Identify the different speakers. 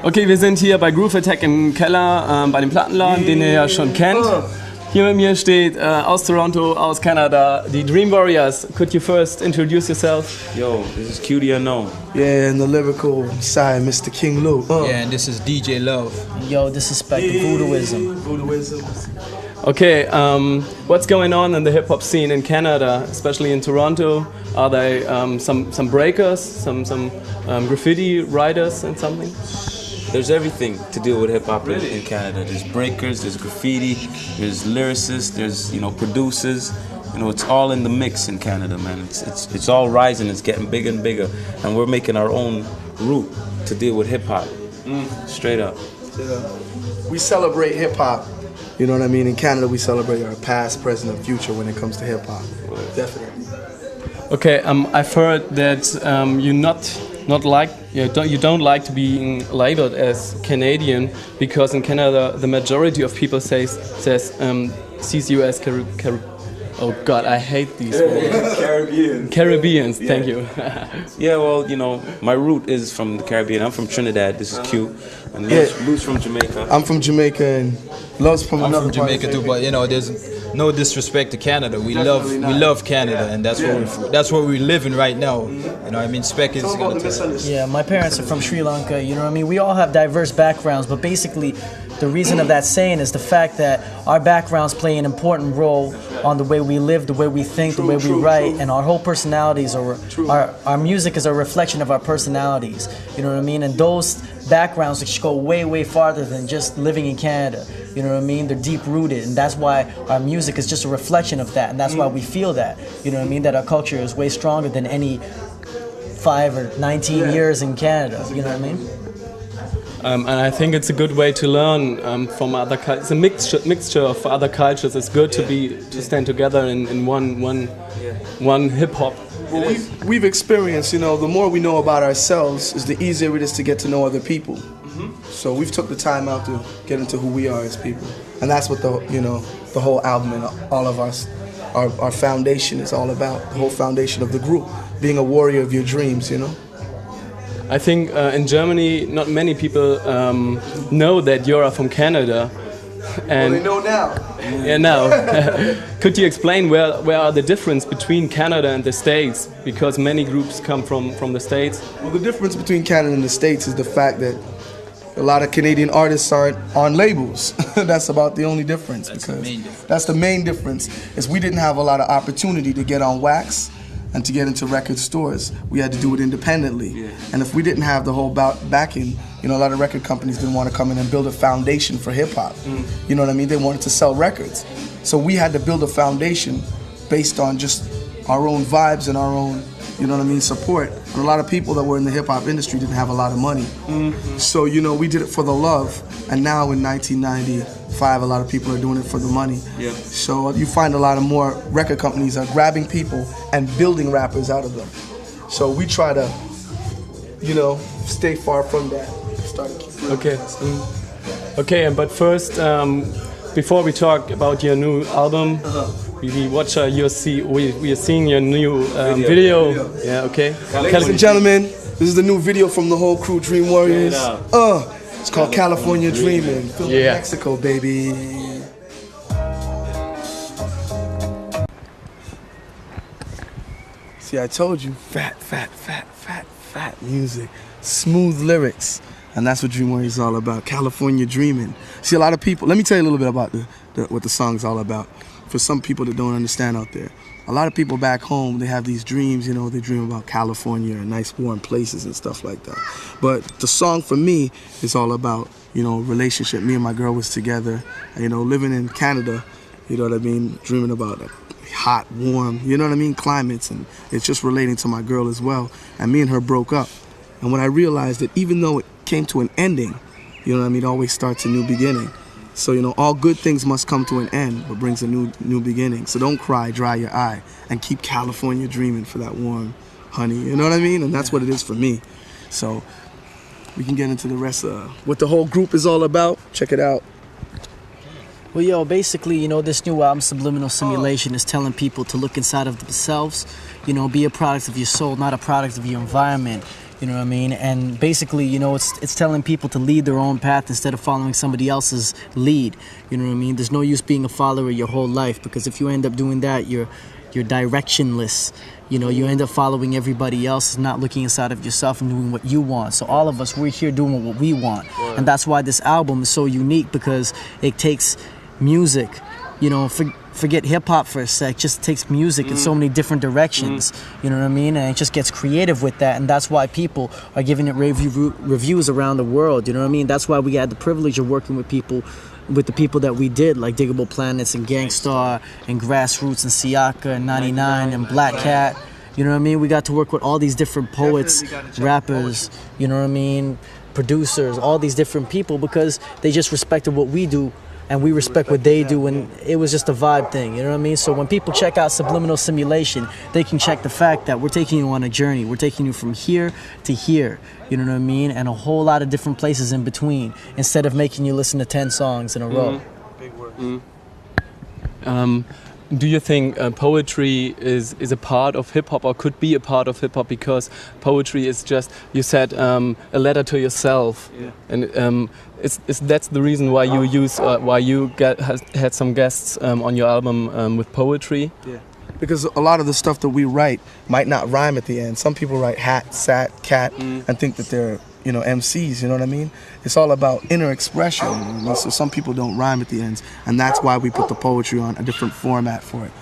Speaker 1: Okay, wir sind hier bei Groove Attack im Keller bei dem Plattenladen, den ihr ja schon kennt. Hier mit mir steht aus Toronto, aus Canada, die Dream Warriors. Could you first introduce yourself?
Speaker 2: Yo, this is Q the Unknown.
Speaker 3: Yeah, and the lyrical side, Mr. King Lou.
Speaker 4: Yeah, and this is DJ Love.
Speaker 5: Yo, this is Spec the Voodooism.
Speaker 1: Okay, what's going on in the hip hop scene in Canada, especially in Toronto? Are there some breakers, some graffiti writers and something?
Speaker 2: There's everything to do with hip hop in Canada. There's breakers, there's graffiti, there's lyricists, there's producers. It's all in the mix in Canada, man. It's all rising. It's getting bigger and bigger, and we're making our own route to deal with hip hop. Straight up.
Speaker 3: Yeah. We celebrate hip hop. You know what I mean? In Canada, we celebrate our past, present, and future when it comes to hip hop. Definitely.
Speaker 1: Okay, I've heard that you don't like to be labeled as Canadian because in Canada the majority of people sees you as oh God, I hate these words. Caribbeans, thank you.
Speaker 2: Yeah, well, my root is from the Caribbean. I'm from Trinidad. This is Q. And Lou's from Jamaica.
Speaker 3: I'm from Jamaica and Love's from another
Speaker 4: part. I'm from Jamaica too, but there's no disrespect to Canada. We love Canada, and that's where we're living right now. Spec is gonna tell you.
Speaker 5: Yeah, my parents are from Sri Lanka. You know what I mean? We all have diverse backgrounds, but basically, the reason of that saying is the fact that our backgrounds play an important role on the way we live, the way we think, the way we write, and our whole personalities our music is a reflection of our personalities. You know what I mean? And those backgrounds go way, way farther than just living in Canada. You know what I mean? They're deep rooted, and that's why our music is just a reflection of that, and that's why we feel that. You know what I mean? That our culture is way stronger than any 5 or 19 years in Canada. You know what I mean?
Speaker 1: And I think it's a good way to learn from other cultures. It's a mixture of other cultures. It's good to stand together in one hip hop.
Speaker 3: Well, we've experienced, the more we know about ourselves, is the easier it is to get to know other people. So we've took the time out to get into who we are as people, and that's what the whole album and all of us, our foundation is all about. The whole foundation of the group, being a warrior of your dreams.
Speaker 1: I think in Germany, not many people know that you're from Canada. And
Speaker 3: they know now.
Speaker 1: Yeah, now. Could you explain where are the difference between Canada and the States? Because many groups come from the States.
Speaker 3: Well, the difference between Canada and the States is the fact that a lot of Canadian artists aren't on labels. That's about the only difference. That's the main difference. Is we didn't have a lot of opportunity to get on wax and to get into record stores. We had to do it independently. Yeah. And if we didn't have the whole backing, a lot of record companies didn't want to come in and build a foundation for hip hop. You know what I mean? They wanted to sell records. So we had to build a foundation based on just our own vibes and our own, support. And a lot of people that were in the hip hop industry didn't have a lot of money. So, we did it for the love. And now in 1995, a lot of people are doing it for the money.
Speaker 2: Yeah.
Speaker 3: So you find a lot of more record companies are grabbing people and building rappers out of them. So we try to, stay far from that.
Speaker 1: Okay. Okay, but first, before we talk about your new album, we watch we are seeing your new video. Yeah, okay.
Speaker 3: Ladies and gentlemen, this is the new video from the whole crew, Dream Warriors. It's called California Dreamin'. Filmed in Mexico, baby. See, I told you, fat music, smooth lyrics. And that's what Dream Warriors is all about, California Dreamin'. See, a lot of people, let me tell you a little bit about what the song's all about. For some people that don't understand out there. A lot of people back home, they have these dreams, they dream about California and nice warm places and stuff like that. But the song for me is all about, relationship. Me and my girl was together, living in Canada, dreaming about hot, warm, climates, and it's just relating to my girl as well. And me and her broke up. And when I realized that even though it came to an ending, it always starts a new beginning. So, all good things must come to an end, but brings a new beginning. So don't cry, dry your eye, and keep California dreaming for that warm honey. You know what I mean? And that's what it is for me. So we can get into the rest of what the whole group is all about. Check it out.
Speaker 5: Well, yo, basically, this new album, Subliminal Stimulation, is telling people to look inside of themselves, be a product of your soul, not a product of your environment. You know what I mean? And basically, you know, it's telling people to lead their own path instead of following somebody else's lead. You know what I mean? There's no use being a follower your whole life, because if you end up doing that, you're directionless. You know, you end up following everybody else, not looking inside of yourself and doing what you want. So all of us, we're here doing what we want. And that's why this album is so unique, because it takes music, you know, forget hip-hop for a sec, just takes music in so many different directions, you know what I mean? And it just gets creative with that, and that's why people are giving it reviews around the world, you know what I mean? That's why we had the privilege of working with the people that we did, like Diggable Planets and Gangstar and Grassroots and Siaka and 99 and Black Cat, you know what I mean? We got to work with all these different poets, rappers, you know what I mean, producers, all these different people, because they just respected what we do and we respect what they do, and it was just a vibe thing, you know what I mean? So when people check out Subliminal Stimulation, they can check the fact that we're taking you on a journey. We're taking you from here to here, you know what I mean? And a whole lot of different places in between, instead of making you listen to 10 songs in a row.
Speaker 3: Big word.
Speaker 1: Do you think poetry is a part of hip-hop, or could be a part of hip-hop, because poetry is just, you said, a letter to yourself, and that's the reason why you had some guests on your album with poetry?
Speaker 3: Yeah. Because a lot of the stuff that we write might not rhyme at the end. Some people write hat, sat, cat, and think that they're, you know, MCs, you know what I mean? It's all about inner expression. You know? So some people don't rhyme at the ends, and that's why we put the poetry on a different format for it.